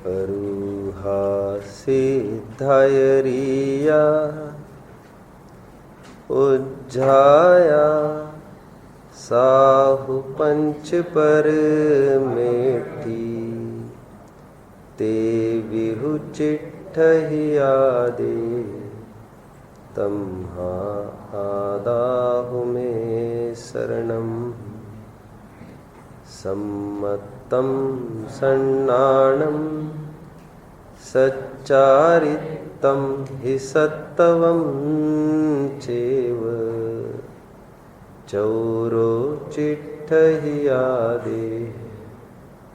अरुहा सिद्धयरिया उज्जाया साहु पंच पर मेटी ते विहु चिट्ठहिया दे तम्हा आदाहु में शरणम सम्मतम सन्नाणम सच्चारित्तम हि सत्तवं चेव चौरो चिट्ठहिया दे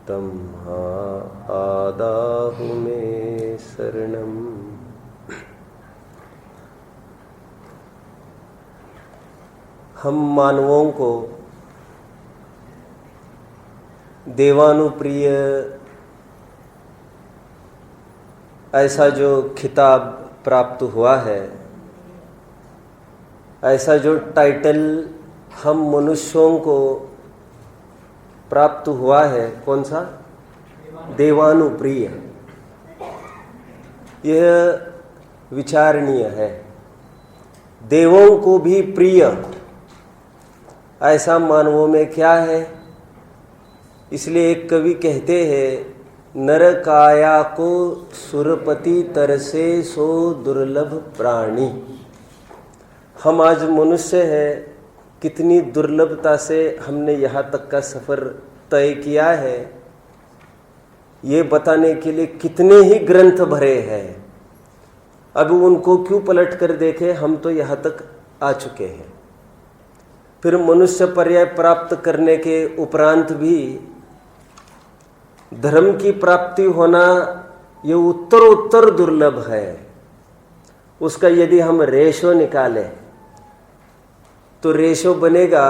तम्हा आदाहु में शरणम। हम मानवों को देवानुप्रिय ऐसा जो खिताब प्राप्त हुआ है, ऐसा जो टाइटल हम मनुष्यों को प्राप्त हुआ है, कौन सा? देवानुप्रिय। यह विचारणीय है। देवों को भी प्रिय ऐसा मानवों में क्या है? इसलिए एक कवि कहते हैं, नर काया को सुरपति तरसे सो दुर्लभ प्राणी। हम आज मनुष्य हैं, कितनी दुर्लभता से हमने यहाँ तक का सफ़र तय किया है, ये बताने के लिए कितने ही ग्रंथ भरे हैं। अब उनको क्यों पलट कर देखें, हम तो यहाँ तक आ चुके हैं। फिर मनुष्य पर्याय प्राप्त करने के उपरांत भी धर्म की प्राप्ति होना ये उत्तरोत्तर दुर्लभ है। उसका यदि हम रेशो निकालें तो रेशो बनेगा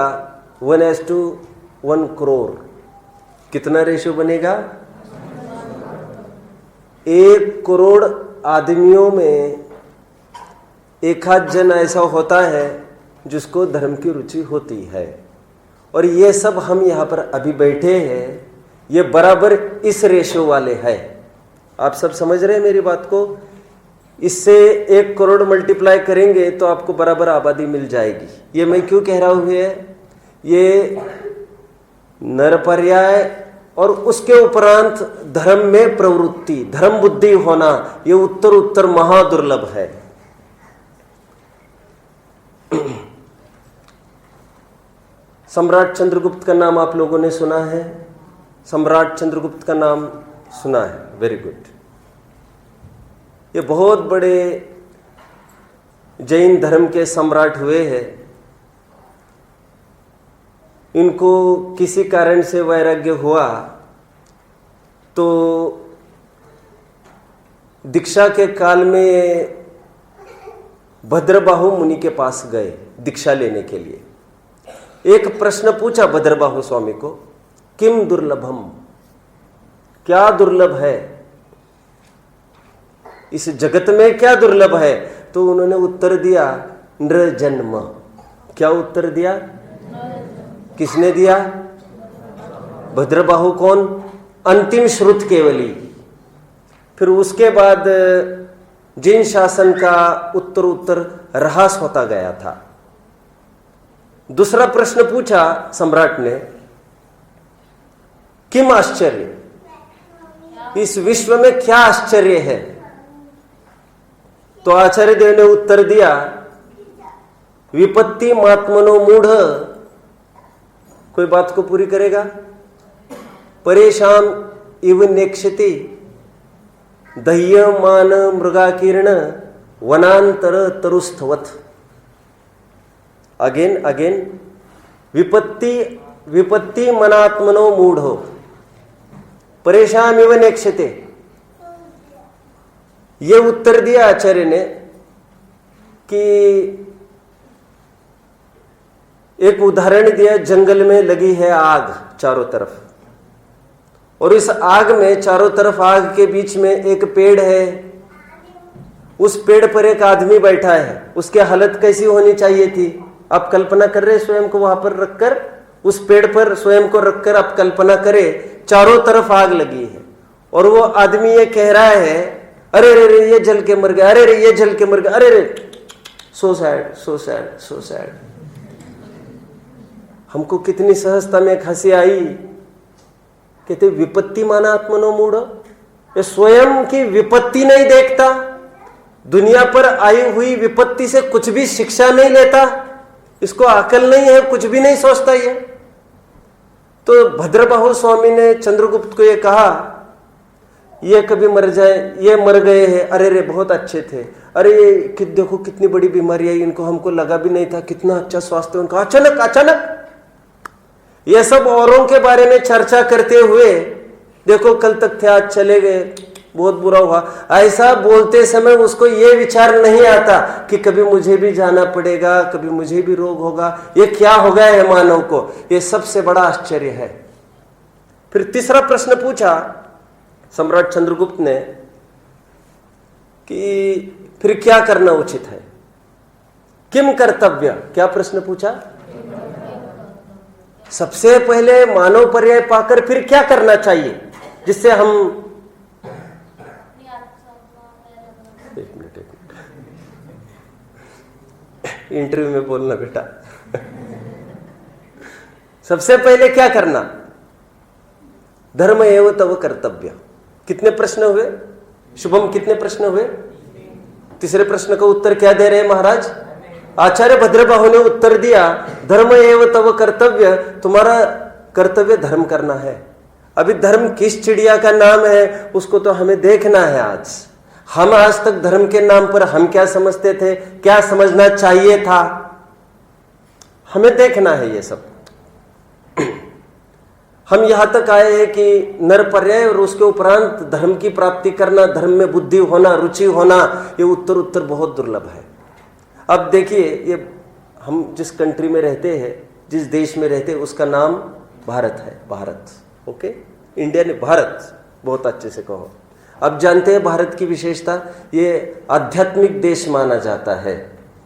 1:1 करोड़। कितना रेशो बनेगा? 1 करोड़ आदमियों में एक आध जन ऐसा होता है जिसको धर्म की रुचि होती है। और ये सब हम यहाँ पर अभी बैठे हैं, ये बराबर इस रेशो वाले हैं। आप सब समझ रहे हैं मेरी बात को? इससे 1 करोड़ मल्टीप्लाई करेंगे तो आपको बराबर आबादी मिल जाएगी। ये मैं क्यों कह रहा हूँ? ये नर पर्याय और उसके उपरांत धर्म में प्रवृत्ति, धर्म बुद्धि होना, ये उत्तर उत्तर महादुर्लभ है। सम्राट चंद्रगुप्त का नाम आप लोगों ने सुना है? सम्राट चंद्रगुप्त का नाम सुना है? Very good. ये बहुत बड़े जैन धर्म के सम्राट हुए हैं। इनको किसी कारण से वैराग्य हुआ तो दीक्षा के काल में भद्रबाहु मुनि के पास गए दीक्षा लेने के लिए। एक प्रश्न पूछा भद्रबाहु स्वामी को, किम दुर्लभम, क्या दुर्लभ है इस जगत में, क्या दुर्लभ है? तो उन्होंने उत्तर दिया, नृजन्म। क्या उत्तर दिया? किसने दिया? भद्रबाहु कौन? अंतिम श्रुत केवली। फिर उसके बाद जैन शासन का उत्तर उत्तर ह्रास होता गया था। दूसरा प्रश्न पूछा सम्राट ने, किम आश्चर्य, इस विश्व में क्या आश्चर्य है? तो आचार्य देव ने उत्तर दिया, विपत्ति मात्मनो मूढ़। कोई बात को पूरी करेगा? परेशान इव नेक्षति दह्यमान मृगाकीर्ण वनांतर तरुस्थवत। अगेन विपत्ति मनात्मनो मूढ़ो परेशान इव नेक्षते। ये उत्तर दिया आचार्य ने कि एक उदाहरण दिया, जंगल में लगी है आग चारों तरफ, और इस आग में चारों तरफ आग के बीच में एक पेड़ है। उस पेड़ पर एक आदमी बैठा है, उसकी हालत कैसी होनी चाहिए थी? आप कल्पना कर रहे, स्वयं को वहां पर रखकर, उस पेड़ पर स्वयं को रखकर आप कल्पना करें, चारों तरफ आग लगी है और वो आदमी ये कह रहा है, अरे रे रे ये जल के मर गया, अरे रे ये जल के मर गया, अरे रे, so sad so sad so sad. हमको कितनी सहजता में एक हंसी आई। कहते विपत्ति माना आत्मनो मूढ़, ये स्वयं की विपत्ति नहीं देखता, दुनिया पर आई हुई विपत्ति से कुछ भी शिक्षा नहीं लेता, इसको अकल नहीं है, कुछ भी नहीं सोचता ये। तो भद्रबाहु स्वामी ने चंद्रगुप्त को ये कहा, ये कभी मर जाए, ये मर गए हैं, अरे रे बहुत अच्छे थे, अरे ये देखो कितनी बड़ी बीमारी आई इनको, हमको लगा भी नहीं था, कितना अच्छा स्वास्थ्य उनका, अचानक अचानक। ये सब औरों के बारे में चर्चा करते हुए, देखो कल तक थे आज चले गए, बहुत बुरा हुआ, ऐसा बोलते समय उसको ये विचार नहीं आता कि कभी मुझे भी जाना पड़ेगा, कभी मुझे भी रोग होगा, ये क्या हो गया है मानव को। ये सबसे बड़ा आश्चर्य है। फिर तीसरा प्रश्न पूछा सम्राट चंद्रगुप्त ने कि फिर क्या करना उचित है, किम कर्तव्य, क्या प्रश्न पूछा? सबसे पहले मानव पर्याय पाकर फिर क्या करना चाहिए जिससे हम, एक मिनट इंटरव्यू में बोलना बेटा। सबसे पहले क्या करना? धर्म एवं तव कर्तव्य। कितने प्रश्न हुए शुभम, कितने प्रश्न हुए? तीसरे प्रश्न का उत्तर क्या दे रहे हैं महाराज? आचार्य भद्रबाहु ने उत्तर दिया, धर्म एवं तव कर्तव्य, तुम्हारा कर्तव्य धर्म करना है। अभी धर्म किस चिड़िया का नाम है उसको तो हमें देखना है। हम आज तक धर्म के नाम पर हम क्या समझते थे, क्या समझना चाहिए था, हमें देखना है ये सब। हम यहां तक आए हैं कि नर पर्याय और उसके उपरांत धर्म की प्राप्ति करना, धर्म में बुद्धि होना, रुचि होना, ये उत्तर उत्तर बहुत दुर्लभ है। अब देखिए, ये हम जिस कंट्री में रहते हैं, जिस देश में रहते हैं, उसका नाम भारत है। भारत, ओके, इंडिया ने भारत, बहुत अच्छे से कहो। अब जानते हैं भारत की विशेषता, ये आध्यात्मिक देश माना जाता है।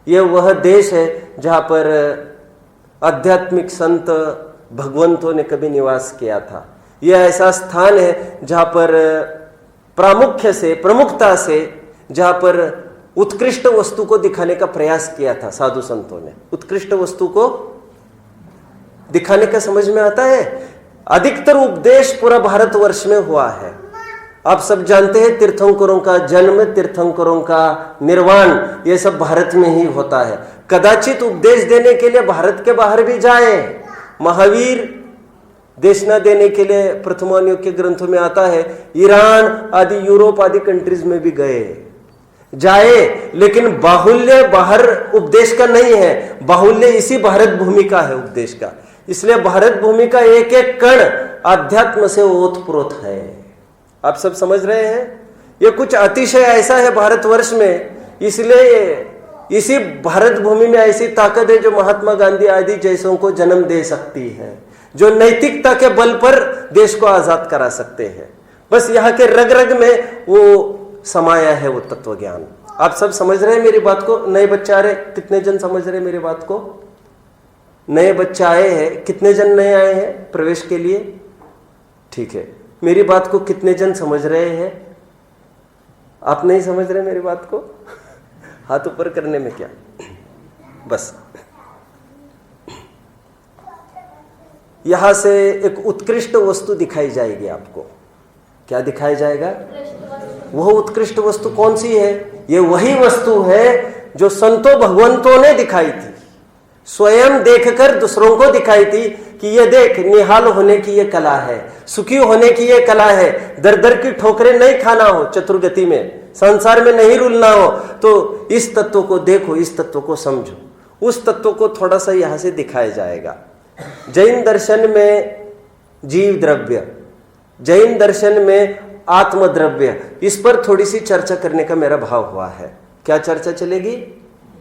ये वह देश है जहां पर आध्यात्मिक संत भगवंतों ने कभी निवास किया था। यह ऐसा स्थान है जहां पर प्रामुख्य से, प्रमुखता से, जहां पर उत्कृष्ट वस्तु को दिखाने का प्रयास किया था साधु संतों ने। उत्कृष्ट वस्तु को दिखाने का समझ में आता है। अधिकतर उपदेश पूरा भारतवर्ष में हुआ है। आप सब जानते हैं तीर्थंकरों का जन्म, तीर्थंकरों का निर्वाण, यह सब भारत में ही होता है। कदाचित उपदेश देने के लिए भारत के बाहर भी जाए। महावीर देश न देने के लिए प्रथमानुयोग के ग्रंथों में आता है, ईरान आदि यूरोप आदि कंट्रीज में भी गए, जाए, लेकिन बाहुल्य बाहर उपदेश का नहीं है, बाहुल्य इसी भारत भूमि का है उपदेश का। इसलिए भारत भूमि का एक एक कण आध्यात्म से ओतप्रोत है। आप सब समझ रहे हैं? ये कुछ अतिशय ऐसा है भारतवर्ष में, इसलिए इसी भारत भूमि में ऐसी ताकत है जो महात्मा गांधी आदि जैसों को जन्म दे सकती है, जो नैतिकता के बल पर देश को आजाद करा सकते हैं। बस यहाँ के रग रग में वो समाया है वो तत्व ज्ञान। आप सब समझ रहे हैं मेरी बात को? नए बच्चे आ रहे, कितने जन समझ रहे हैं मेरी बात को? नए बच्चे आए हैं, कितने जन नए आए हैं प्रवेश के लिए? ठीक है, मेरी बात को कितने जन समझ रहे हैं? आप नहीं समझ रहे मेरी बात को? हाथ ऊपर करने में क्या, बस यहां से एक उत्कृष्ट वस्तु दिखाई जाएगी आपको। क्या दिखाया जाएगा? वह उत्कृष्ट वस्तु कौन सी है? ये वही वस्तु है जो संतों भगवंतों ने दिखाई थी, स्वयं देखकर दूसरों को दिखाई थी कि ये देख, निहाल होने की ये कला है, सुखी होने की ये कला है, दर दर की ठोकरें नहीं खाना हो, चतुर्गति में संसार में नहीं रुलना हो, तो इस तत्व को देखो, इस तत्व को समझो। उस तत्व को थोड़ा सा यहां से दिखाया जाएगा। जैन दर्शन में जीव द्रव्य, जैन दर्शन में आत्मद्रव्य, इस पर थोड़ी सी चर्चा करने का मेरा भाव हुआ है। क्या चर्चा चलेगी?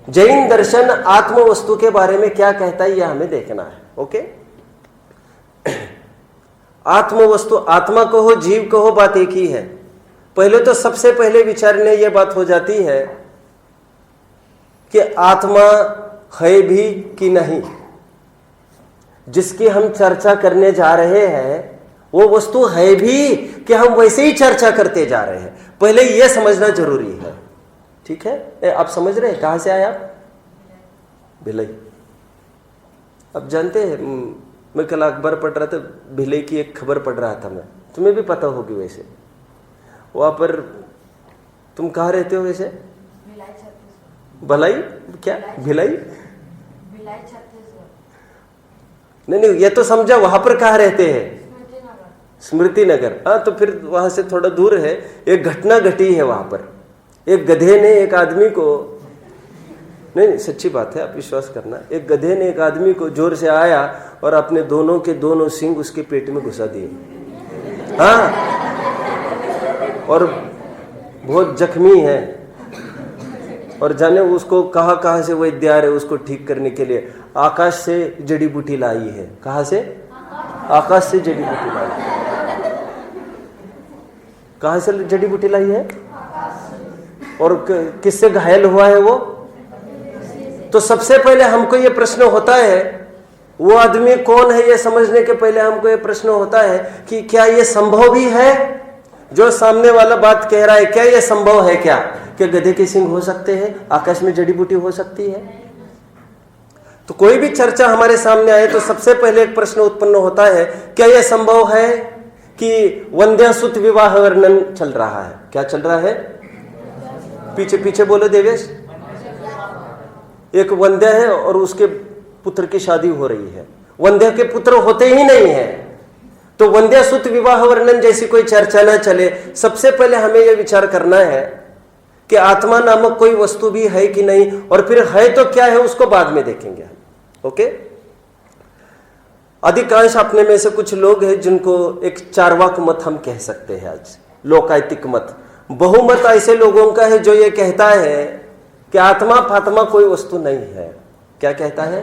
जैन दर्शन आत्म वस्तु के बारे में क्या कहता है, यह हमें देखना है। ओके, आत्म वस्तु, आत्मा कहो जीव कहो, बात एक ही है। पहले तो सबसे पहले विचारने यह बात हो जाती है कि आत्मा है भी कि नहीं। जिसकी हम चर्चा करने जा रहे हैं वो वस्तु है भी कि हम वैसे ही चर्चा करते जा रहे हैं, पहले यह समझना जरूरी है। ठीक है, आप समझ रहे हैं कहां से आए आप? भिलाई। अब जानते हैं, मैं कल अखबार पढ़ रहा था, भिलाई की एक खबर पढ़ रहा था मैं, तुम्हें भी पता होगी वैसे। वहां पर तुम कहाँ रहते हो वैसे? भलाई क्या? भिलाई? नहीं, ये तो समझा, वहां पर कहाँ रहते हैं? स्मृति नगर। हाँ, तो फिर वहां से थोड़ा दूर है। एक घटना घटी है वहां पर। एक गधे ने एक आदमी को, नहीं सच्ची बात है, आप विश्वास करना, एक गधे ने एक आदमी को जोर से आया और अपने दोनों के दोनों सींग उसके पेट में घुसा दिए। हाँ, और बहुत जख्मी है, और जाने उसको कहाँ से वैद्य आ रहे उसको ठीक करने के लिए। आकाश से जड़ी बूटी लाई है। कहाँ से? आकाश से जड़ी बूटी लाई है। कहाँ से जड़ी बूटी लाई है? और किससे घायल हुआ है वो? तो सबसे पहले हमको ये प्रश्न होता है, वो आदमी कौन है ये समझने के पहले हमको ये प्रश्न होता है कि क्या ये संभव भी है जो सामने वाला बात कह रहा है? क्या ये संभव है? क्या गधे के सिंग हो सकते हैं? आकाश में जड़ी बूटी हो सकती है? तो कोई भी चर्चा हमारे सामने आए तो सबसे पहले एक प्रश्न उत्पन्न होता है, क्या यह संभव है कि वंध्यासुत विवाह वर्णन चल रहा है? क्या चल रहा है? पीछे पीछे बोलो देवेश। एक वंध्या है और उसके पुत्र की शादी हो रही है। वंध्या के पुत्र होते ही नहीं है, तो वंध्यासुत विवाह वर्णन जैसी कोई चर्चा ना चले। सबसे पहले हमें यह विचार करना है कि आत्मा नामक कोई वस्तु भी है कि नहीं, और फिर है तो क्या है उसको बाद में देखेंगे हम। ओके, अधिकांश अपने में से कुछ लोग हैं जिनको एक चार्वाक मत हम कह सकते हैं, आज लोकायतिक मत। बहुमत ऐसे लोगों का है जो ये कहता है कि आत्मा फात्मा कोई वस्तु नहीं है। क्या कहता है?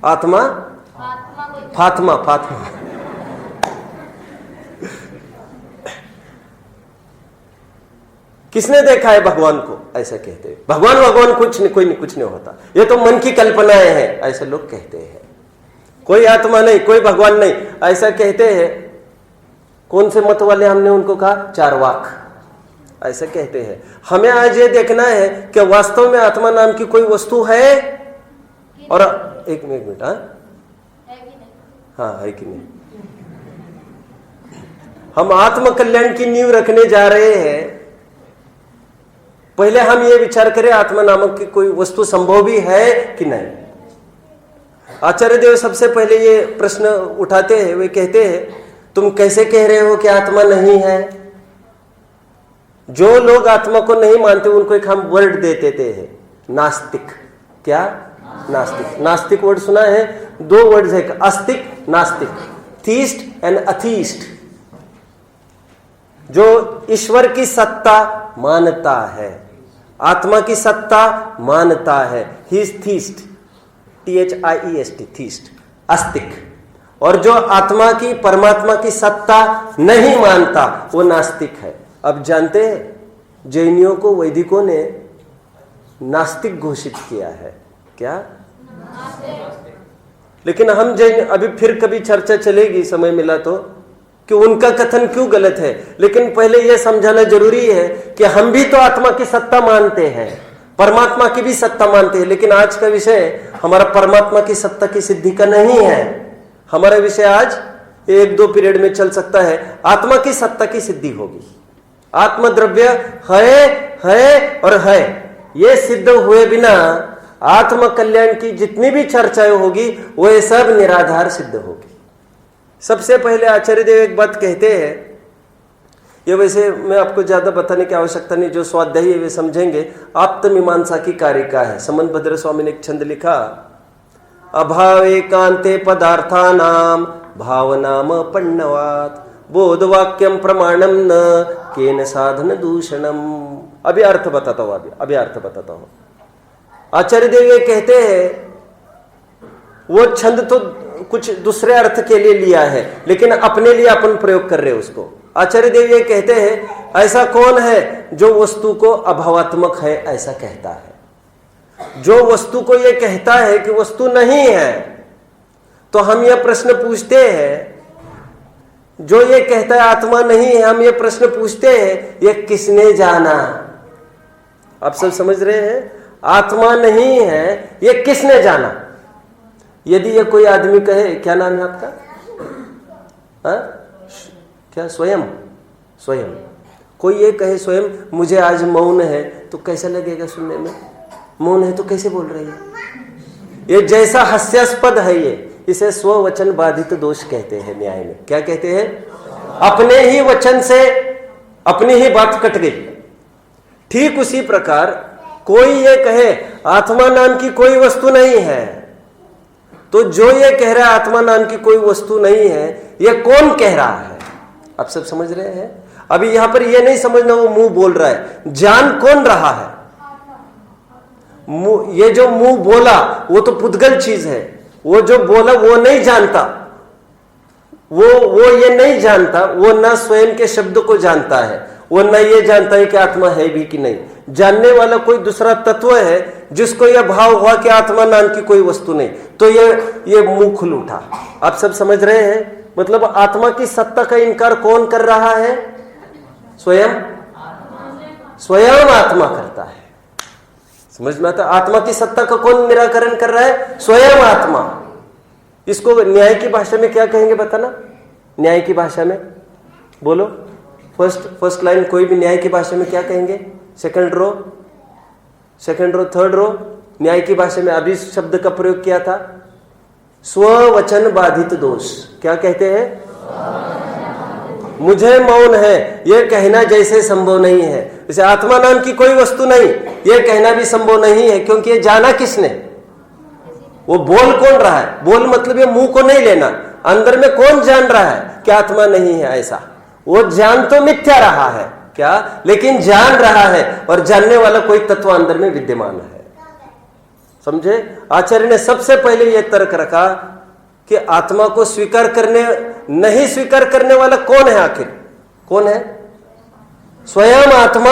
आत्मा फात्मा फात्मा किसने देखा है भगवान को? ऐसा कहते हैं। भगवान कुछ नहीं होता, ये तो मन की कल्पनाएं हैं, ऐसे लोग कहते हैं। कोई आत्मा नहीं, कोई भगवान नहीं, ऐसा कहते हैं। कौन से मत वाले? हमने उनको कहा चारवाक, ऐसा कहते हैं। हमें आज ये देखना है कि वास्तव में आत्मा नाम की कोई वस्तु है। और एक मिनट, हाँ है कि नहीं? हम आत्म कल्याण की नींव रखने जा रहे हैं। पहले हम ये विचार करें आत्मा नामक की कोई वस्तु संभव भी है कि नहीं। आचार्य देव सबसे पहले ये प्रश्न उठाते हैं। वे कहते हैं, तुम कैसे कह रहे हो कि आत्मा नहीं है? जो लोग आत्मा को नहीं मानते उनको एक हम वर्ड दे देते हैं, नास्तिक। क्या? नास्तिक। नास्तिक वर्ड सुना है? दो वर्ड्स है, आस्तिक, नास्तिक, थीस्ट एंड अथीस्ट। जो ईश्वर की सत्ता मानता है, आत्मा की सत्ता मानता है, he is theist, THIEST, theist, आस्तिक। और जो आत्मा की, परमात्मा की सत्ता नहीं मानता वो नास्तिक है। अब जानते हैं जैनियों को वैदिकों ने नास्तिक घोषित किया है। क्या? लेकिन हम जैन, अभी फिर कभी चर्चा चलेगी समय मिला तो, कि उनका कथन क्यों गलत है। लेकिन पहले यह समझाना जरूरी है कि हम भी तो आत्मा की सत्ता मानते हैं, परमात्मा की भी सत्ता मानते हैं। लेकिन आज का विषय हमारा परमात्मा की सत्ता की सिद्धि का नहीं है। हमारा विषय आज 1-2 पीरियड में चल सकता है, आत्मा की सत्ता की सिद्धि होगी। आत्म द्रव्य है और है, ये सिद्ध हुए बिना आत्म कल्याण की जितनी भी चर्चाएं होगी वो ये सब निराधार सिद्ध होगी। सबसे पहले आचार्य देव एक बात कहते हैं, ये वैसे मैं आपको ज्यादा बताने की आवश्यकता नहीं, जो स्वाध्यायी है वे समझेंगे। आप्तमीमांसा की कारिका है, समंत भद्र स्वामी ने एक छंद लिखा, अभावे कांते पदार्थानाम भावनाम पण्णवात बोधवाक्यम प्रमाणम न केन साधन दूषणम। अभी अर्थ बताता हूं, अभी अर्थ बताता हूं। आचार्य देव ये कहते हैं, वो छंद तो कुछ दूसरे अर्थ के लिए लिया है, लेकिन अपने लिए अपन प्रयोग कर रहे हैं उसको। आचार्य देव ये कहते हैं, ऐसा कौन है जो वस्तु को अभावात्मक है ऐसा कहता है? जो वस्तु को ये कहता है कि वस्तु नहीं है, तो हम यह प्रश्न पूछते हैं, जो ये कहता है आत्मा नहीं है, हम ये प्रश्न पूछते हैं ये किसने जाना? आप सब समझ रहे हैं? आत्मा नहीं है ये किसने जाना? यदि ये कोई आदमी कहे, क्या नाम है आपका? क्या? स्वयं? स्वयं। कोई ये कहे स्वयं मुझे आज मौन है, तो कैसा लगेगा सुनने में? मौन है तो कैसे बोल रही है? ये जैसा हास्यास्पद है ये, इसे स्ववचन बाधित दोष कहते हैं न्याय में। क्या कहते हैं? अपने ही वचन से अपनी ही बात कट गई। ठीक उसी प्रकार कोई ये कहे आत्मा नाम की कोई वस्तु नहीं है, तो जो ये कह रहा है आत्मा नाम की कोई वस्तु नहीं है, ये कौन कह रहा है? आप सब समझ रहे हैं? अभी यहां पर ये नहीं समझना वो मुंह बोल रहा है, जान कौन रहा है? ये जो मुंह बोला वो तो पुद्गल चीज है, वो जो बोला वो नहीं जानता, वो ये नहीं जानता, वो ना स्वयं के शब्द को जानता है, वो ना ये जानता है कि आत्मा है भी कि नहीं। जानने वाला कोई दूसरा तत्व है जिसको यह भाव हुआ कि आत्मा नाम की कोई वस्तु नहीं, तो ये मुंह खुल उठा। आप सब समझ रहे हैं? मतलब आत्मा की सत्ता का इनकार कौन कर रहा है? स्वयं। स्वयं आत्मा करता है। समझ में आता? आत्मा की सत्ता का कौन निराकरण कर रहा है? स्वयं आत्मा। इसको न्याय की भाषा में क्या कहेंगे बताना? न्याय की भाषा में बोलो, फर्स्ट लाइन कोई भी न्याय की भाषा में क्या कहेंगे? Second row, third row. न्याय की भाषा में अभी शब्द का प्रयोग किया था, स्ववचन बाधित दोष। क्या कहते हैं? मुझे मौन है यह कहना जैसे संभव नहीं है, जैसे आत्मा नाम की कोई वस्तु नहीं, यह कहना भी संभव नहीं है, क्योंकि ये जाना किसने? वो बोल कौन रहा है? बोल मतलब ये मुंह को नहीं लेना, अंदर में कौन जान रहा है कि आत्मा नहीं है? ऐसा वो जान तो मिथ्या रहा है क्या, लेकिन जान रहा है, और जानने वाला कोई तत्व अंदर में विद्यमान है। समझे? आचार्य ने सबसे पहले यह तर्क रखा कि आत्मा को स्वीकार करने, नहीं स्वीकार करने वाला कौन है? आखिर कौन है? स्वयं आत्मा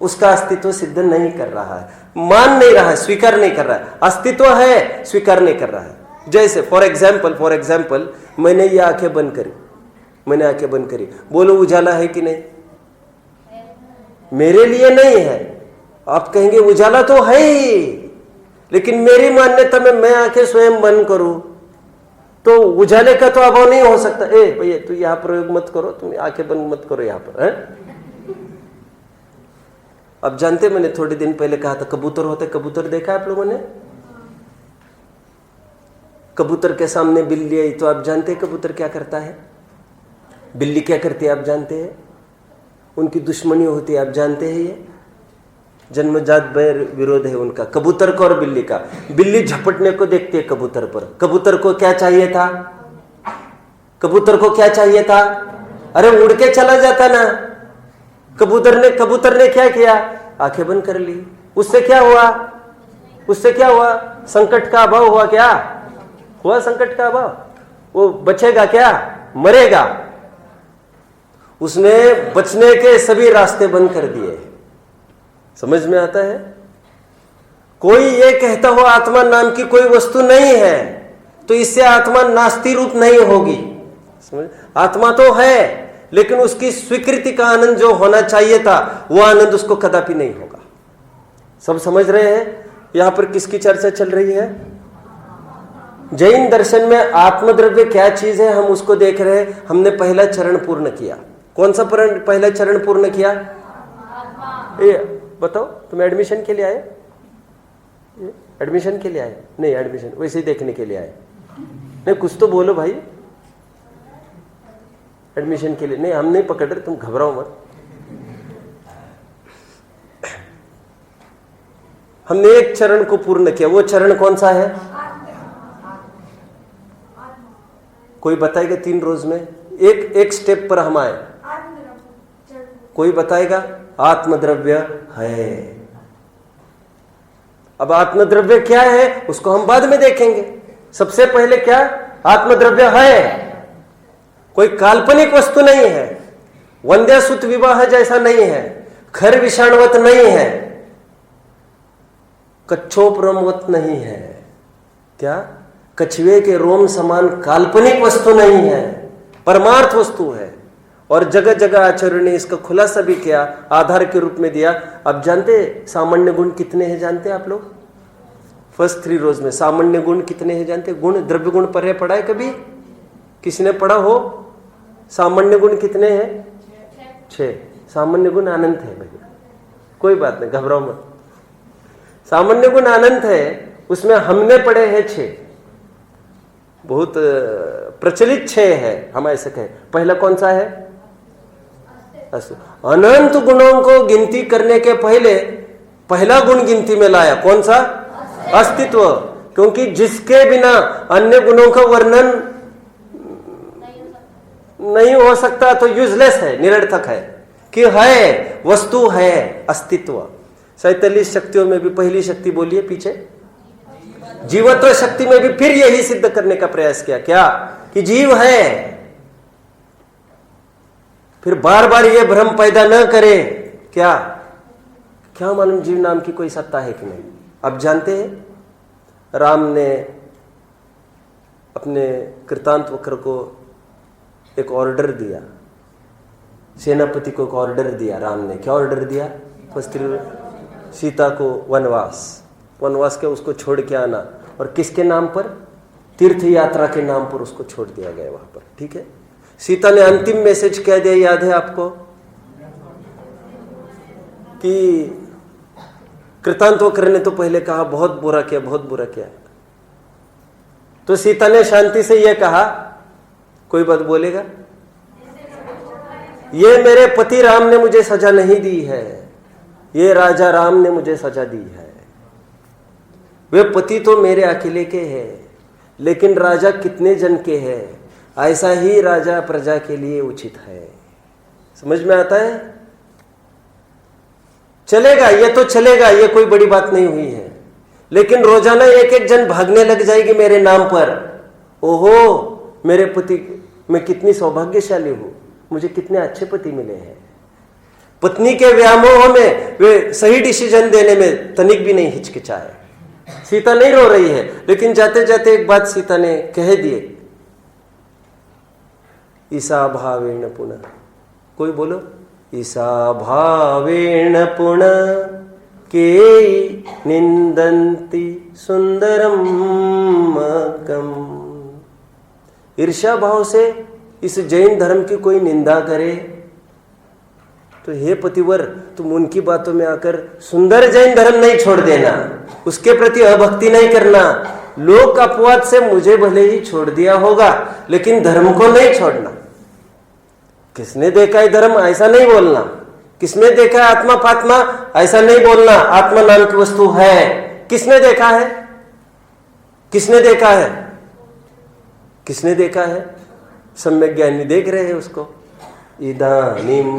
उसका अस्तित्व सिद्ध नहीं कर रहा है, मान नहीं रहा है, स्वीकार नहीं कर रहा है। अस्तित्व है, स्वीकार नहीं कर रहा है। जैसे फॉर एग्जाम्पल मैंने ये आंखें बंद करी, बोलो उजाला है कि नहीं? मेरे लिए नहीं है। आप कहेंगे उजाला तो है ही, लेकिन मेरी मान्यता में मैं आंखें स्वयं बंद करूं तो उजाले का तो अभाव नहीं हो सकता। भैया तू यहां प्रयोग मत करो, तुम आंखें बंद मत करो यहां पर, है? अब जानते, मैंने थोड़े दिन पहले कहा था कबूतर होते, कबूतर देखा आप लोगों ने? कबूतर के सामने बिल्ली आई तो आप जानते हैं कबूतर क्या करता है? बिल्ली क्या करती है आप जानते हैं? उनकी दुश्मनी होती है आप जानते हैं? ये जन्मजात बैर विरोध है उनका, कबूतर को और बिल्ली का। बिल्ली झपटने को देखती है कबूतर पर। कबूतर को क्या चाहिए था? अरे उड़ के चला जाता ना। कबूतर ने क्या किया? आंखें बंद कर ली। उससे क्या हुआ? संकट का अभाव हुआ। क्या हुआ? संकट का अभाव। वो बचेगा क्या? मरेगा। उसने बचने के सभी रास्ते बंद कर दिए। समझ में आता है? कोई ये कहता हो आत्मा नाम की कोई वस्तु नहीं है, तो इससे आत्मा नास्ति रूप नहीं होगी। समझ? आत्मा तो है, लेकिन उसकी स्वीकृति का आनंद जो होना चाहिए था, वो आनंद उसको कदापि नहीं होगा। सब समझ रहे हैं? यहां पर किसकी चर्चा चल रही है? जैन दर्शन में आत्मद्रव्य क्या चीज है, हम उसको देख रहे हैं। हमने पहला चरण पूर्ण किया। कौन सा पहला चरण पूर्ण किया? बताओ, तुम एडमिशन के लिए आए? एडमिशन के लिए आए? नहीं, एडमिशन वैसे ही देखने के लिए आए। नहीं, कुछ तो बोलो भाई। एडमिशन के लिए नहीं, हम नहीं पकड़ रहे, तुम घबराओ मत। हमने एक चरण को पूर्ण किया। वो चरण कौन सा है? कोई बताएगा? 3 रोज में एक स्टेप पर हम आए। कोई बताएगा? आत्मद्रव्य है। अब आत्मद्रव्य क्या है उसको हम बाद में देखेंगे। सबसे पहले क्या? आत्मद्रव्य है, कोई काल्पनिक वस्तु नहीं है, वंद्यासुत विवाह जैसा नहीं है, खर विषाणवत नहीं है, कच्छोपरमवत नहीं है। क्या? कछुए के रोम समान काल्पनिक वस्तु नहीं है, परमार्थ वस्तु है। और जगह जगह आचार्य ने इसका खुलासा भी किया, आधार के रूप में दिया। अब जानते सामान्य गुण कितने हैं? जानते आप लोग? फर्स्ट 3 रोज में सामान्य गुण कितने हैं जानते? गुण, द्रव्य गुण पर पढ़ा है कभी? किसी ने पढ़ा हो? सामान्य गुण कितने हैं? 6। सामान्य गुण अनंत है भैया, कोई बात नहीं, घबराओ मत। सामान्य गुण अनंत है, उसमें हमने पढ़े हैं 6, बहुत प्रचलित 6 है, हम ऐसे कहें। पहला कौन सा है? अनंत गुणों को गिनती करने के पहले पहला गुण गिनती में लाया, कौन सा? अस्तित्व। क्योंकि जिसके बिना अन्य गुणों का वर्णन नहीं हो सकता तो यूजलेस है, निरर्थक है। कि है, वस्तु है, अस्तित्व। 47 शक्तियों में भी पहली शक्ति बोलिए पीछे, जीवत्व शक्ति में भी फिर यही सिद्ध करने का प्रयास किया, क्या? कि जीव है। फिर बार बार ये भ्रम पैदा न करे, क्या क्या मालूम जीव नाम की कोई सत्ता है कि नहीं। अब जानते हैं राम ने अपने कृतांत वक्र को एक ऑर्डर दिया, सेनापति को एक ऑर्डर दिया राम ने। क्या ऑर्डर दिया? सीता को वनवास के उसको छोड़ के आना, और किसके नाम पर? तीर्थ यात्रा के नाम पर उसको छोड़ दिया गया वहां पर। ठीक है, सीता ने अंतिम मैसेज क्या दिया, याद है आपको? कि कृतांतवक्र ने तो पहले कहा बहुत बुरा किया, बहुत बुरा किया। तो सीता ने शांति से यह कहा, कोई बात बोलेगा? ये मेरे पति राम ने मुझे सजा नहीं दी है, ये राजा राम ने मुझे सजा दी है। वे पति तो मेरे अकेले के हैं, लेकिन राजा कितने जन के हैं, ऐसा ही राजा प्रजा के लिए उचित है। समझ में आता है? चलेगा, ये तो चलेगा, ये कोई बड़ी बात नहीं हुई है। लेकिन रोजाना एक एक जन भागने लग जाएगी मेरे नाम पर। ओहो, मेरे पति, मैं कितनी सौभाग्यशाली हूं, मुझे कितने अच्छे पति मिले हैं। पत्नी के व्यामोह में वे सही डिसीजन देने में तनिक भी नहीं हिचकिचाए। सीता नहीं रो रही है, लेकिन जाते जाते एक बात सीता ने कह दिए, ईसा भावेण पुनः। कोई बोलो, ईसा भावेण पुनः के निंदन्ति सुंदरम मकम। ईर्ष्या भाव से इस जैन धर्म की कोई निंदा करे तो हे पतिवर, तुम उनकी बातों में आकर सुंदर जैन धर्म नहीं छोड़ देना, उसके प्रति अभक्ति नहीं करना। लोक अपवाद से मुझे भले ही छोड़ दिया होगा, लेकिन धर्म को नहीं छोड़ना। किसने देखा है धर्म, ऐसा नहीं बोलना। किसने देखा है आत्मा पात्मा, ऐसा नहीं बोलना। आत्मा नाम की वस्तु है। किसने देखा है? किसने देखा है? किसने देखा है? सम्यक ज्ञानी देख रहे हैं उसको। इदानीमप्येषाम,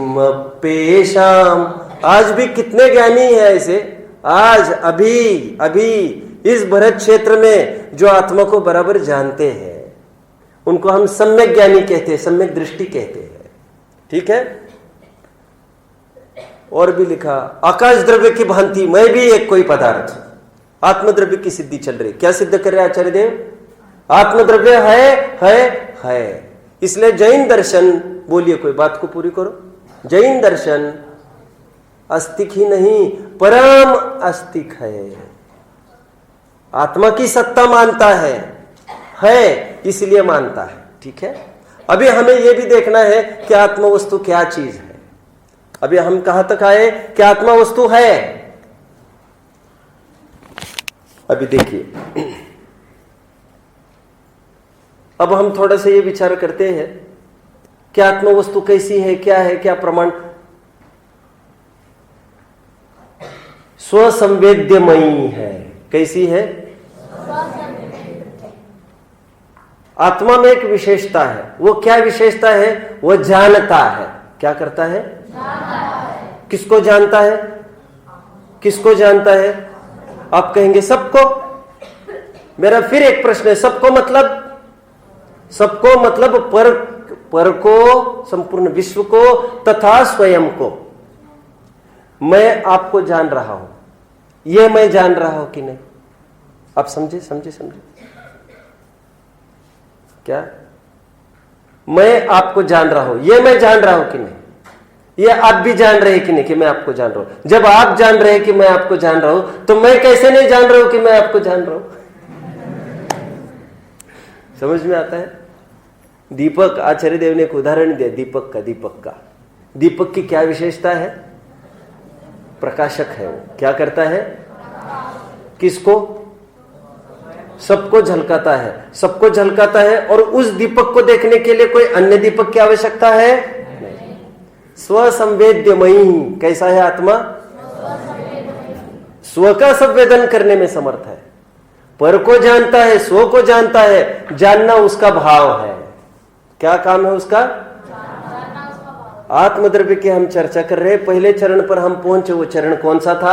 आज भी कितने ज्ञानी है ऐसे, आज अभी इस भरत क्षेत्र में जो आत्मा को बराबर जानते हैं, उनको हम सम्यक ज्ञानी कहते हैं, सम्यक दृष्टि कहते हैं। ठीक है। और भी लिखा, आकाश द्रव्य की भांति मैं भी एक कोई पदार्थ, आत्मद्रव्य की सिद्धि चल रही। क्या सिद्ध कर रहे हैं आचार्य देव? आत्मद्रव्य है। इसलिए जैन दर्शन, बोलिए कोई बात को पूरी करो। जैन दर्शन अस्तिक ही नहीं, परम अस्तिक है। आत्मा की सत्ता मानता है इसलिए मानता है। ठीक है। अभी हमें यह भी देखना है कि आत्मा वस्तु क्या चीज है। अभी हम कहां तक आए कि आत्मा वस्तु है। अभी देखिए, अब हम थोड़ा सा ये विचार करते हैं कि आत्मा वस्तु कैसी है, क्या प्रमाण। स्वसंवेद्यमयी है। कैसी है? आत्मा में एक विशेषता है। वो क्या विशेषता है? वो जानता है। क्या करता है? किसको जानता है? किसको जानता है? आप कहेंगे सबको। मेरा फिर एक प्रश्न है, सबको मतलब? सबको मतलब पर को, संपूर्ण विश्व को तथा स्वयं को। मैं आपको जान रहा हूं, यह मैं जान रहा हूं कि नहीं? आप समझे? क्या? मैं आपको जान रहा हूं, ये मैं जान रहा हूं कि नहीं? ये आप भी जान रहे हैं कि नहीं कि मैं आपको जान रहा हूं? जब आप जान रहे हैं कि मैं आपको जान रहा हूं, तो मैं कैसे नहीं जान रहा हूं कि मैं आपको जान रहा हूं? समझ में आता है? दीपक, आचार्य देव ने एक उदाहरण दिया दीपक का। दीपक की क्या विशेषता है? प्रकाशक है। वो क्या करता है? किसको? सबको झलकाता है, सबको झलकाता है। और उस दीपक को देखने के लिए कोई अन्य दीपक की आवश्यकता है नहीं। स्वसंवेद्यमयी। कैसा है आत्मा? स्व का संवेदन करने में समर्थ है, पर को जानता है, स्व को जानता है। जानना उसका भाव है। क्या काम है उसका? आत्मद्रव्य की हम चर्चा कर रहे हैं। पहले चरण पर हम पहुंचे। वो चरण कौन सा था?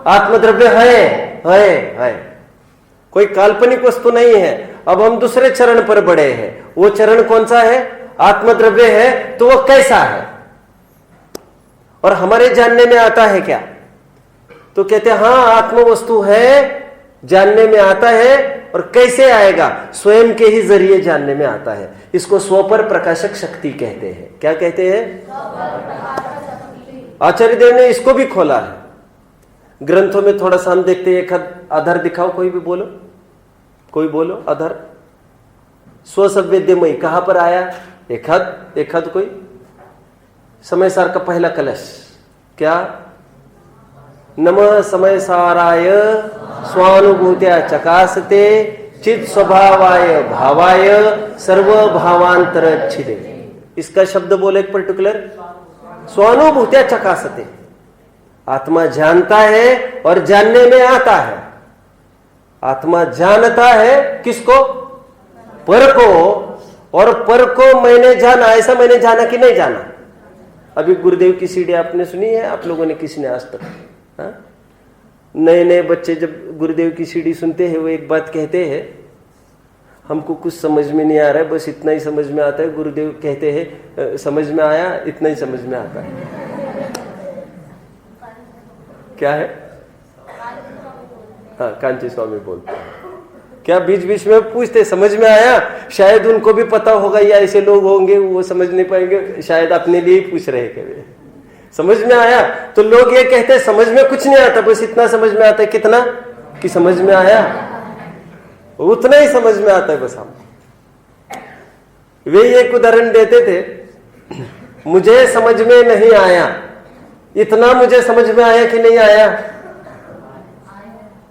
आत्मद्रव्य है। कोई काल्पनिक वस्तु नहीं है। अब हम दूसरे चरण पर बढ़े हैं। वो चरण कौन सा है? आत्मद्रव्य है। तो वो कैसा है और हमारे जानने में आता है क्या? तो कहते हैं हाँ, आत्म वस्तु है, जानने में आता है। और कैसे आएगा? स्वयं के ही जरिए जानने में आता है। इसको स्वपर प्रकाशक शक्ति कहते हैं। क्या कहते हैं? आचार्य देव ने इसको भी खोला है ग्रंथों में। थोड़ा सा हम देखते हैं। एक अधर दिखाओ, कोई भी बोलो, कोई बोलो अधर। स्वसंवेद्यमयी कहां पर आया? एक हद कोई? समय सार का पहला कलश क्या? नमः समय साराय स्वानुभूत्या चकासते चित स्वभावाय भावाय सर्व भावांतर छिदे। इसका शब्द बोले एक पर्टिकुलर। स्वानुभूत्या चकासते। आत्मा जानता है और जानने में आता है। आत्मा जानता है किसको? पर को। और पर को मैंने जाना, ऐसा मैंने जाना कि नहीं जाना? अभी गुरुदेव की सीढ़ी आपने सुनी है? आप लोगों ने किसी ने आज तक? नए बच्चे जब गुरुदेव की सीढ़ी सुनते हैं, वो एक बात कहते हैं, हमको कुछ समझ में नहीं आ रहा है, बस इतना ही समझ में आता है। गुरुदेव कहते हैं समझ में आया, इतना ही समझ में आता है। क्या है? हाँ, कांची स्वामी बोलते हैं। क्या बीच बीच में पूछते समझ में आया? शायद उनको भी पता होगा, या ऐसे लोग होंगे वो समझ नहीं पाएंगे, शायद अपने लिए ही पूछ रहे हैं समझ में आया? तो लोग ये कहते हैं समझ में कुछ नहीं आता, बस इतना समझ में आता है। कितना? कि समझ में आया, उतना ही समझ में आता है बस। हम वे एक उदाहरण देते थे, मुझे समझ में नहीं आया, इतना मुझे समझ में आया कि नहीं आया?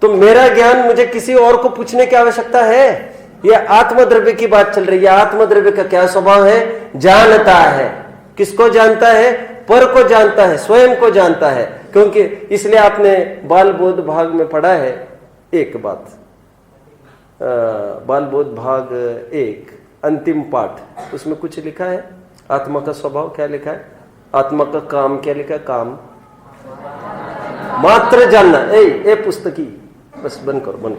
तो मेरा ज्ञान मुझे किसी और को पूछने की आवश्यकता है? यह आत्मद्रव्य की बात चल रही है। आत्मद्रव्य का क्या स्वभाव है? जानता है। किसको जानता है? पर को जानता है, स्वयं को जानता है। क्योंकि इसलिए आपने बाल बोध भाग में पढ़ा है एक बात, बाल बोध भाग 1 अंतिम पाठ, उसमें कुछ लिखा है आत्मा का स्वभाव। क्या लिखा है? आत्मा का काम क्या लिखा है? काम मात्र जानना। ए पुस्तकी बस बंद करो।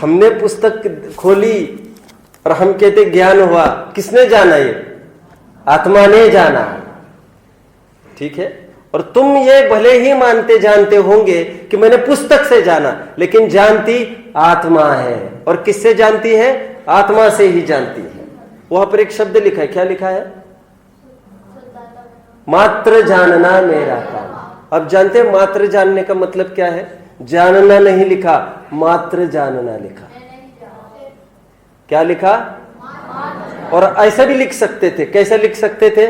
हमने पुस्तक खोली और हम कहते ज्ञान हुआ। किसने जाना? ये आत्मा ने जाना। ठीक है? और तुम ये भले ही मानते जानते होंगे कि मैंने पुस्तक से जाना, लेकिन जानती आत्मा है। और किससे जानती है? आत्मा से ही जानती है। वहां पर एक शब्द लिखा है। क्या लिखा है? मात्र जानना मेरा काम। अब जानते हैं मात्र जानने का मतलब क्या है? जानना नहीं लिखा, मात्र जानना लिखा। क्या लिखा? और ऐसा भी लिख सकते थे। कैसा लिख सकते थे?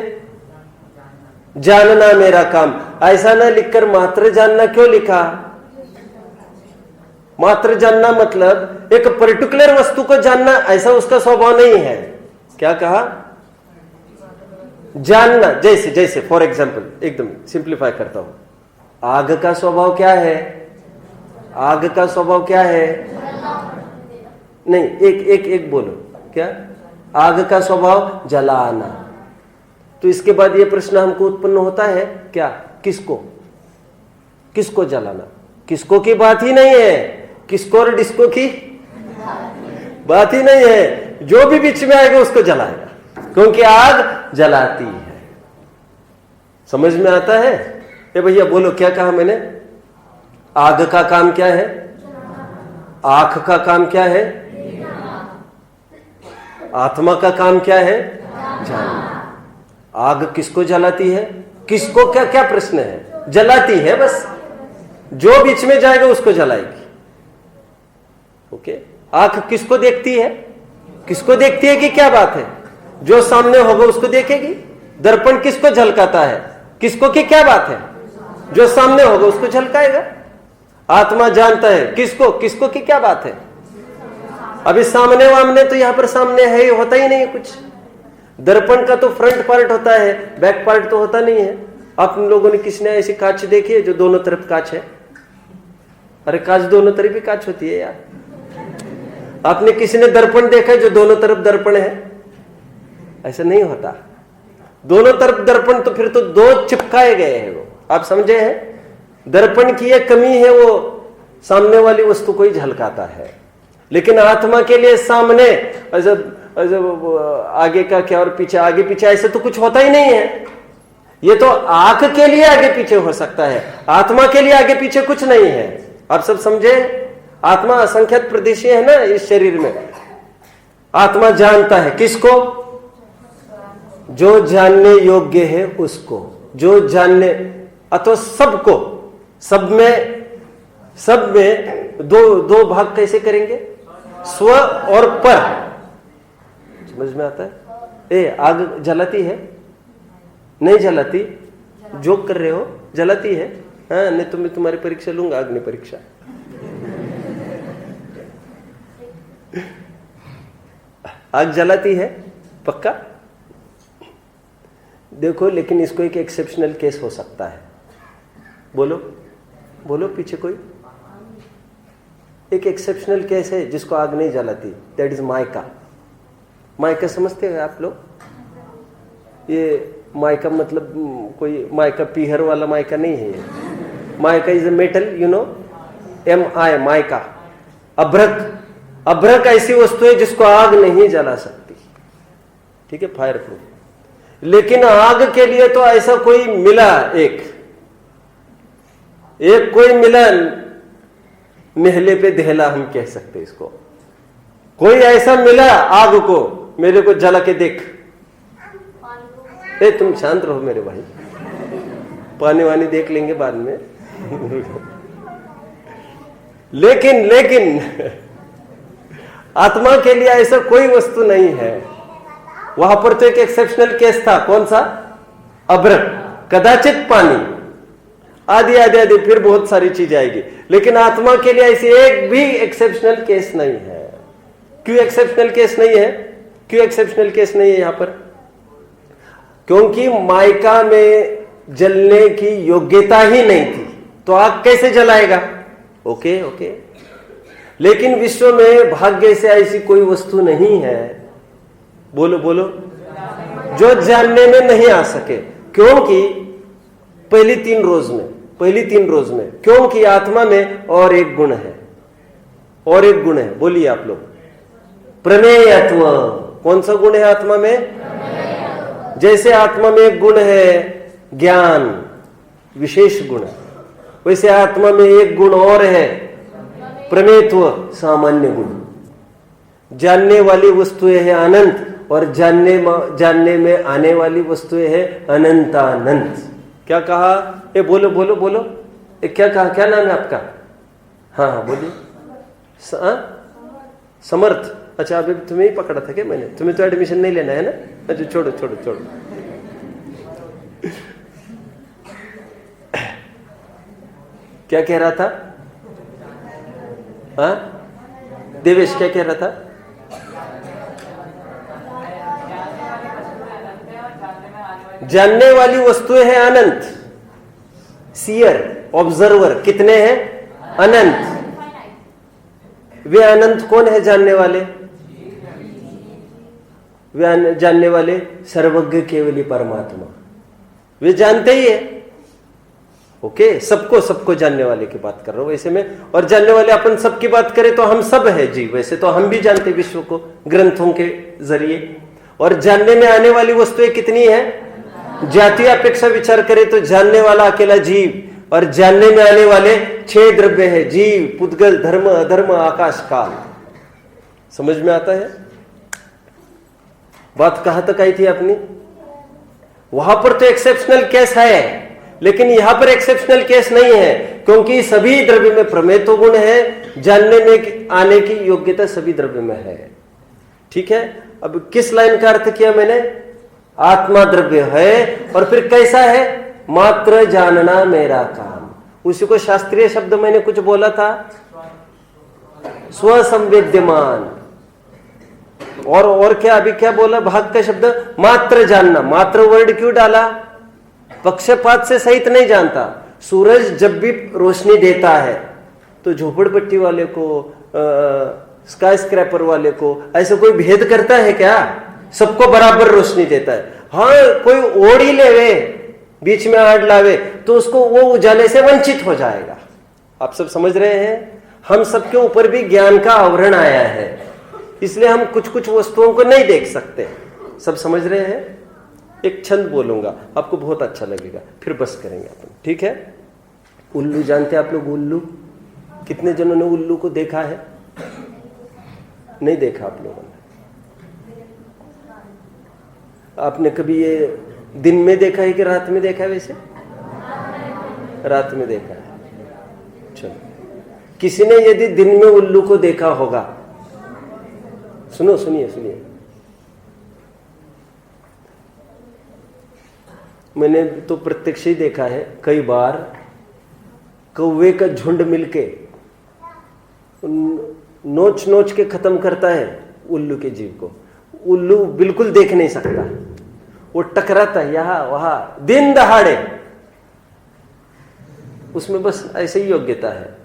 जानना मेरा काम। ऐसा ना लिखकर मात्र जानना क्यों लिखा? मात्र जानना मतलब एक पर्टिकुलर वस्तु को जानना, ऐसा उसका स्वभाव नहीं है। क्या कहा? जानना। जैसे फॉर एग्जाम्पल एकदम सिंप्लीफाई करता हूं। आग का स्वभाव क्या है? आग का स्वभाव क्या है? नहीं, एक बोलो। क्या? आग का स्वभाव जलाना। तो इसके बाद ये प्रश्न हमको उत्पन्न होता है क्या? किसको जलाना? किसको की बात ही नहीं है। किसको और डिस्को की बात ही नहीं है। जो भी बीच में आएगा उसको जलाएगा, क्योंकि आग जलाती है। समझ में आता है? ए भैया बोलो, क्या कहा मैंने? आग का काम क्या है? आंख का काम क्या है? आत्मा का काम क्या है? जानना। आग किसको जलाती है? किसको, क्या क्या प्रश्न है? जलाती है, बस जो बीच में जाएगा उसको जलाएगी। ओके। आंख किसको देखती है? किसको देखती है कि क्या बात है? जो सामने होगा उसको देखेगी। दर्पण किसको झलकाता है? किसको कि क्या बात है? जो सामने होगा उसको झलकाएगा। आत्मा जानता है किसको? किसको कि क्या बात है? अभी सामने वामने तो यहां पर सामने है ही, होता ही नहीं है कुछ। दर्पण का तो फ्रंट पार्ट होता है, बैक पार्ट तो होता नहीं है। आप लोगों ने किसने ऐसी कांच देखी है जो दोनों तरफ कांच है? अरे कांच दोनों तरफ ही कांच होती है यार। आपने किसी ने दर्पण देखा है जो दोनों तरफ दर्पण है? ऐसा नहीं होता। दोनों तरफ दर्पण तो फिर तो दो चिपकाए गए हैं वो, आप समझे हैं? दर्पण की यह कमी है, वो सामने वाली वस्तु को ही झलकाता है। लेकिन आत्मा के लिए सामने आगे का क्या और पीछे, आगे पीछे ऐसा तो कुछ होता ही नहीं है। ये तो आंख के लिए आगे पीछे हो सकता है, आत्मा के लिए आगे पीछे कुछ नहीं है। आप सब समझे? आत्मा असंख्यात प्रदेशीय है ना इस शरीर में। आत्मा जानता है किसको? जो जानने योग्य है उसको, जो जानने, अथवा सबको। सब में दो भाग कैसे करेंगे? स्व और पर। समझ में आता है? आग जलाती है? नहीं जलाती? जोक कर रहे हो? जलाती है? हाँ, नहीं तो मैं तुम्हारी परीक्षा लूंगा, अग्नि परीक्षा। आग जलाती है पक्का? देखो, लेकिन इसको एक एक्सेप्शनल केस हो सकता है। बोलो बोलो, पीछे कोई? एक एक्सेप्शनल केस है जिसको आग नहीं जलाती, दैट इज माइका। माइका समझते हैं आप लोग? ये माइका मतलब कोई माइका पीहर वाला माइका नहीं है। ये mica is a metal, you know, MI, mica. अभ्रक ऐसी वस्तु है जिसको आग नहीं जला सकती, ठीक है, फायर प्रूफ। लेकिन आग के लिए तो ऐसा कोई मिला, एक कोई मिला, नेहले पे देहला हम कह सकते इसको। कोई ऐसा मिला आग को, मेरे को जला के देख। तुम शांत रहो मेरे भाई, पानी वानी देख लेंगे बाद में। लेकिन आत्मा के लिए ऐसा कोई वस्तु नहीं है। वहां पर तो एक एक्सेप्शनल केस था, कौन सा? अभ्रक, कदाचित पानी, आदि फिर बहुत सारी चीज आएगी। लेकिन आत्मा के लिए ऐसी एक भी एक्सेप्शनल केस नहीं है। क्यों एक्सेप्शनल केस नहीं है? क्यों एक्सेप्शनल केस नहीं है यहां पर? क्योंकि माइका में जलने की योग्यता ही नहीं थी, तो आग कैसे जलाएगा? ओके। लेकिन विश्व में भाग्य से ऐसी कोई वस्तु नहीं है, बोलो, जो जानने में नहीं आ सके। क्योंकि पहली तीन रोज में, क्योंकि आत्मा में और एक गुण है, बोलिए आप लोग। प्रमेयत्व। कौन सा गुण है आत्मा में? जैसे आत्मा में एक गुण है ज्ञान, विशेष गुण, वैसे आत्मा में एक गुण और है, प्रमेयत्व, सामान्य गुण। जानने वाली वस्तुएं है अनंत, और जानने में आने वाली वस्तुएं है अनंतानंत। क्या कहा? बोलो, क्या कहा? क्या नाम है आपका? हाँ बोलिए। समर्थ। अच्छा, अभी तुम्हें ही पकड़ा था क्या मैंने? तुम्हें तो एडमिशन नहीं लेना है ना? अच्छा, छोड़ो। क्या कह रहा था? हाँ देवेश, क्या कह रहा था? जानने वाली वस्तुएं हैं अनंत। सीयर, ऑब्जर्वर कितने हैं? अनंत। वे अनंत कौन है जानने वाले? वे जानने वाले सर्वज्ञ केवली परमात्मा, वे जानते ही है। ओके, सबको जानने वाले की बात कर रहा हूं वैसे में। और जानने वाले अपन सबकी बात करें तो हम सब है जी, वैसे तो हम भी जानते विश्व को ग्रंथों के जरिए। और जानने में आने वाली वस्तुएं कितनी है? जातीय अपेक्षा विचार करें तो जानने वाला अकेला जीव, और जानने में आने वाले 6 द्रव्य है, जीव, पुद्गल, धर्म, अधर्म, आकाश, काल। समझ में आता है? बात कहां तक आई थी अपनी? वहां पर तो एक्सेप्शनल केस है, लेकिन यहां पर एक्सेप्शनल केस नहीं है, क्योंकि सभी द्रव्य में प्रमेतो गुण है, जानने में आने की योग्यता सभी द्रव्य में है। ठीक है, अब किस लाइन का अर्थ किया मैंने? आत्मा द्रव्य है, और फिर कैसा है? मात्र जानना मेरा काम। उसी को शास्त्रीय शब्द मैंने कुछ बोला था, स्वसंवेद्यमान। और क्या, अभी क्या बोला? भाग का शब्द मात्र जानना। मात्र वर्ड क्यों डाला? पक्षपात से सहित नहीं जानता। सूरज जब भी रोशनी देता है तो झोपड़पट्टी वाले को, स्काई स्क्रैपर वाले को ऐसे कोई भेद करता है क्या? सबको बराबर रोशनी देता है। हाँ, कोई ओढ़ ही लेवे, बीच में आड़ लावे, तो उसको वो उजाले से वंचित हो जाएगा। आप सब समझ रहे हैं? हम सबके ऊपर भी ज्ञान का आवरण आया है, इसलिए हम कुछ कुछ वस्तुओं को नहीं देख सकते। सब समझ रहे हैं? एक छंद बोलूंगा, आपको बहुत अच्छा लगेगा, फिर बस करेंगे अपन। ठीक है? उल्लू जानते हैं आप लोग? उल्लू, कितने जनों ने उल्लू को देखा है? नहीं देखा आप लोगों ने? आपने कभी ये दिन में देखा है कि रात में देखा है? वैसे रात में देखा है। चलो, किसी ने यदि दिन में उल्लू को देखा होगा, सुनो, सुनिए सुनिए। मैंने तो प्रत्यक्ष ही देखा है कई बार, कौवे का झुंड मिलके नोच नोच के खत्म करता है उल्लू के जीव को। उल्लू बिल्कुल देख नहीं सकता, वो टकराता है यहां वहां दिन दहाड़े, उसमें बस ऐसे ही योग्यता है।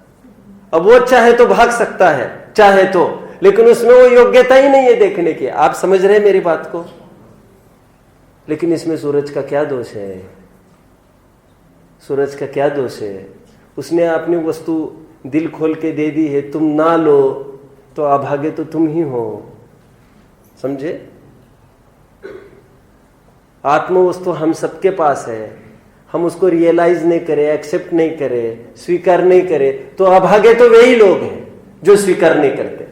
अब वो चाहे तो भाग सकता है, चाहे तो, लेकिन उसमें वो योग्यता ही नहीं है देखने की। आप समझ रहे हैं मेरी बात को? लेकिन इसमें सूरज का क्या दोष है? सूरज का क्या दोष है? उसने अपनी वस्तु दिल खोल के दे दी है, तुम ना लो तो अभागे तो तुम ही हो। समझे? आत्म वस्तु हम सबके पास है, हम उसको रियलाइज नहीं करे, एक्सेप्ट नहीं करे, स्वीकार नहीं करे, तो अभागे तो वही लोग हैं जो स्वीकार नहीं करते।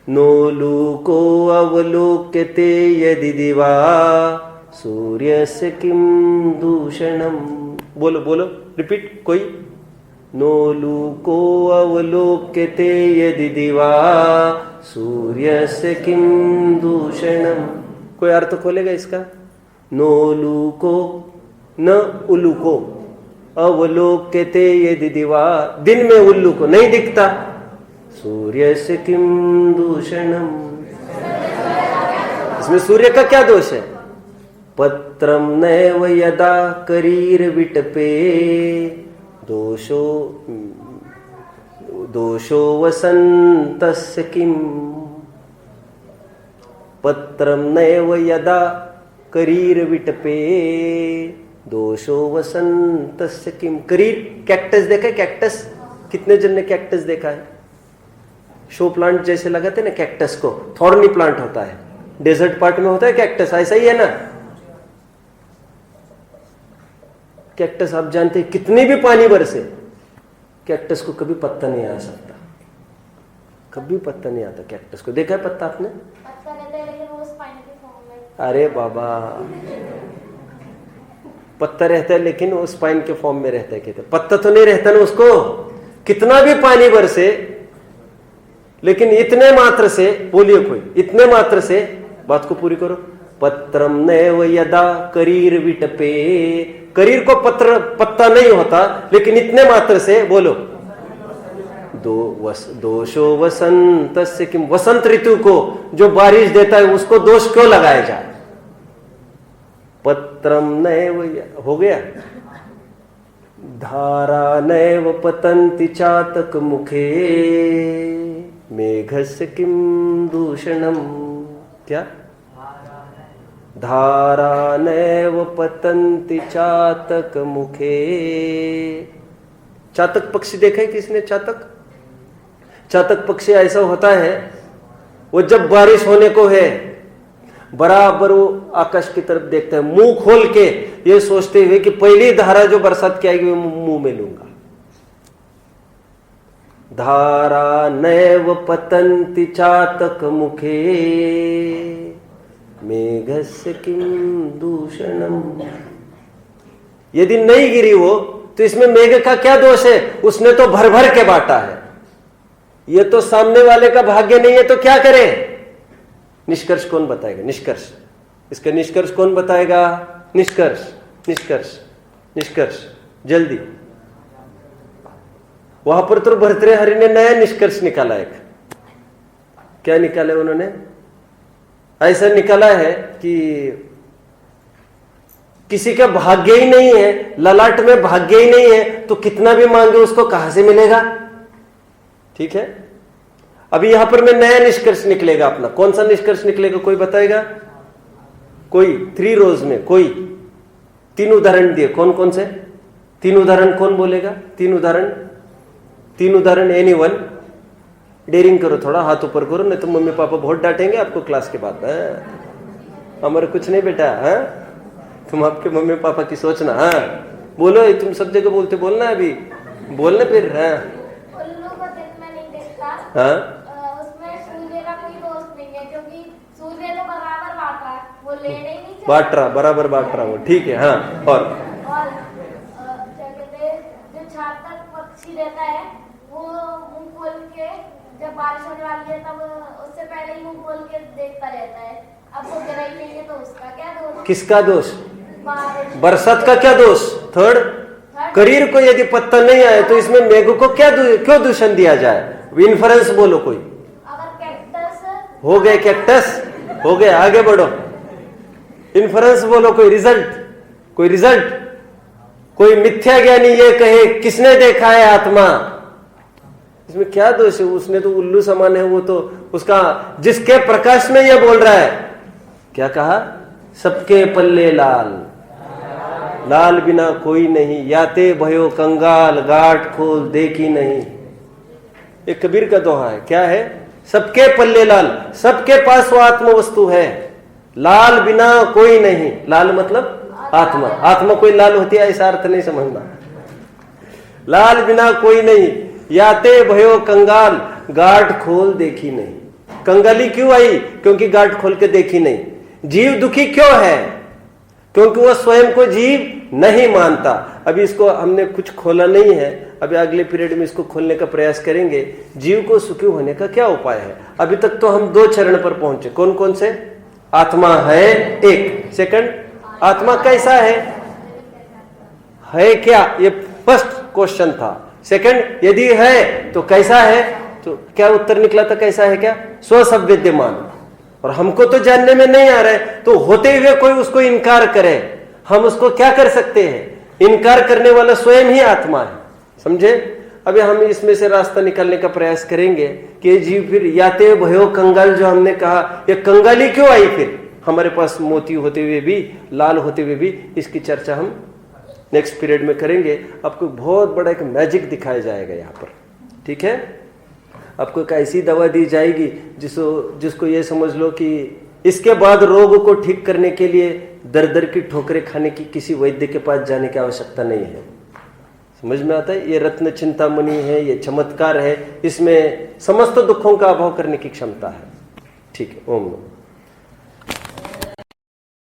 नो लोको अवलोक्यते यदि दिवा सूर्यस्य किम दूषणम। बोलो बोलो, रिपीट कोई। नो लोको अवलोक्यते यदि दिवा सूर्यस्य किम दूषणम। कोई अर्थ खोलेगा इसका? नो लूको न उल्लू अवलोक्यते यदि दिवा, दिन में उल्लू को नहीं दिखता। सूर्य से किम दूषणम, इसमें सूर्य का क्या दोष है? पत्रम नैव यदा करीर विटपे दोषो वसंतस्य किम। पत्रम नैव यदा करीर विटपे दोषो वसंतस्य किम। करीर, कैक्टस देखा है? कैक्टस, कितने जन ने कैक्टस देखा है? शो प्लांट जैसे लगाते ना कैक्टस को, थॉर्नी प्लांट होता है, डेजर्ट पार्ट में होता है कैक्टस, ऐसा ही है ना? कैक्टस आप जानते हैं, कितनी भी पानी बरसे कैक्टस को कभी पत्ता नहीं आ सकता, कभी पत्ता नहीं आता कैक्टस को। देखा है पत्ता आपने? पत्ता रहता है लेकिन वो स्पाइन के फॉर्म में। अरे बाबा, पत्ता रहता है लेकिन वो स्पाइन के फॉर्म में रहता है। कहते पत्ता तो नहीं रहता ना उसको, कितना भी पानी बरसे, लेकिन इतने मात्र से, बोलिए कोई, इतने मात्र से, बात को पूरी करो। पत्रम नैव यदा करीर विटपे, करीर को पत्ता नहीं होता, लेकिन इतने मात्र से, बोलो, दोषो वसंतस्य किम। वसंत ऋतु को जो बारिश देता है उसको दोष क्यों लगाया जाए? पत्रम नैव, हो गया। धारा नैव पतंति चातक मुखे मेघस्य किम दूषणम। क्या? धारा नैव पतंति चातक मुखे। चातक पक्षी देखा है किसने? चातक पक्षी ऐसा होता है, वो जब बारिश होने को है बराबर वो आकाश की तरफ देखता है, मुंह खोल के ये सोचते हुए कि पहली धारा जो बरसात की आएगी वो मुंह में लूंगा। धारा नैव पतंति चातक मुखे मेघस्य किम दूषणम। यदि नहीं गिरी वो तो इसमें मेघ का क्या दोष है? उसने तो भर भर के बांटा है। ये तो सामने वाले का भाग्य नहीं है तो क्या करे? निष्कर्ष कौन बताएगा? निष्कर्ष, इसका निष्कर्ष कौन बताएगा? निष्कर्ष निष्कर्ष निष्कर्ष, जल्दी। वहां पर तो भर्तृहरि ने नया निष्कर्ष निकाला। एक क्या निकाला उन्होंने? ऐसा निकाला है कि किसी का भाग्य ही नहीं है, ललाट में भाग्य ही नहीं है, तो कितना भी मांगे उसको कहां से मिलेगा? ठीक है, अभी यहां पर मैं नया निष्कर्ष निकलेगा अपना। कौन सा निष्कर्ष निकलेगा? कोई बताएगा? कोई 3 रोज में कोई 3 उदाहरण दिए। कौन कौन से 3 उदाहरण? कौन बोलेगा? 3 उदाहरण एनीवन? डेयरिंग करो, थोड़ा हाथ ऊपर करो, नहीं तो मम्मी पापा बहुत डांटेंगे आपको क्लास के बाद। हमारे कुछ नहीं बेटा, तुम आपके मम्मी पापा की सोचना। बोलो, तुम सब जगह बोलते, बोलना अभी, बोलना फिर। उल्लू को दिन में नहीं देखता, उसमें सूर्य का कोई दोस्त नहीं है, क्योंकि सूर्य तो बराबर बांट रहा है, वो लेने ही नहीं बांट रहा, बराबर बांट रहा वो। ठीक है, हाँ। और क्या कहते हैं, जो छातक पक्षी रहता है वो मुंह खोल के, जब बारिश होने वाली है तब उससे पहले ही मुंह खोल के देखता रहता है। अब वो गिरा ही नहीं है तो उसका क्या दोष? किसका दोष? बरसात का क्या दोष? थर्ड, करीर को यदि पत्ता नहीं आए तो इसमें मेघ को क्या क्यों दूषण दिया जाए? इन्फ्रेंस बोलो कोई। अगर कैक्टस हो गए, कैक्टस हो गए, आगे बढ़ो। इन्फ्रेंस बोलो, कोई रिजल्ट, कोई रिजल्ट। कोई मिथ्या ज्ञानी ये कहे किसने देखा है आत्मा, इसमें क्या दोष है? उसने तो उल्लू समान है वो, तो उसका जिसके प्रकाश में ये बोल रहा है, क्या कहा? सबके पल्ले लाल, लाल बिना कोई नहीं, याते भयो कंगाल, गांठ खोल देखी नहीं। एक कबीर का दोहा है, क्या है? सबके पल्ले लाल, सबके पास वो आत्म वस्तु है, लाल बिना कोई नहीं। लाल मतलब आत्मा, आत्मा कोई लाल होती है ऐसा अर्थ नहीं समझना। लाल बिना कोई नहीं, याते भयो कंगाल, गांठ खोल देखी नहीं। कंगाली क्यों आई? क्योंकि गांठ खोल के देखी नहीं। जीव दुखी क्यों है? क्योंकि वह स्वयं को जीव नहीं मानता। अभी इसको हमने कुछ खोला नहीं है, अभी अगले पीरियड में इसको खोलने का प्रयास करेंगे। जीव को सुखी होने का क्या उपाय है? अभी तक तो हम 2 चरण पर पहुंचे। कौन कौन से? आत्मा है एक, सेकंड आत्मा कैसा है क्या? ये फर्स्ट क्वेश्चन था। सेकंड, यदि है तो कैसा है? तो क्या उत्तर निकला था? कैसा है क्या? स्वसंवेद्यमान। और हमको तो जानने में नहीं आ रहा है, तो होते हुए कोई उसको इनकार करे, हम उसको क्या कर सकते हैं? इनकार करने वाला स्वयं ही आत्मा है। समझे? अभी हम इसमें से रास्ता निकालने का प्रयास करेंगे कि जीव फिर याते भयो कंगाल, जो हमने कहा, ये कंगाली क्यों आई फिर हमारे पास मोती होते हुए भी, लाल होते हुए भी? इसकी चर्चा हम नेक्स्ट पीरियड में करेंगे। आपको बहुत बड़ा एक मैजिक दिखाया जाएगा यहाँ पर। ठीक है, आपको एक ऐसी दवा दी जाएगी जिसको ये समझ लो कि इसके बाद रोग को ठीक करने के लिए दर दर की ठोकरें खाने की, किसी वैद्य के पास जाने की आवश्यकता नहीं है। समझ में आता है? ये रत्न चिंतामणि है, ये चमत्कार है, इसमें समस्त दुखों का अभाव करने की क्षमता है। ठीक है, ओम नमः।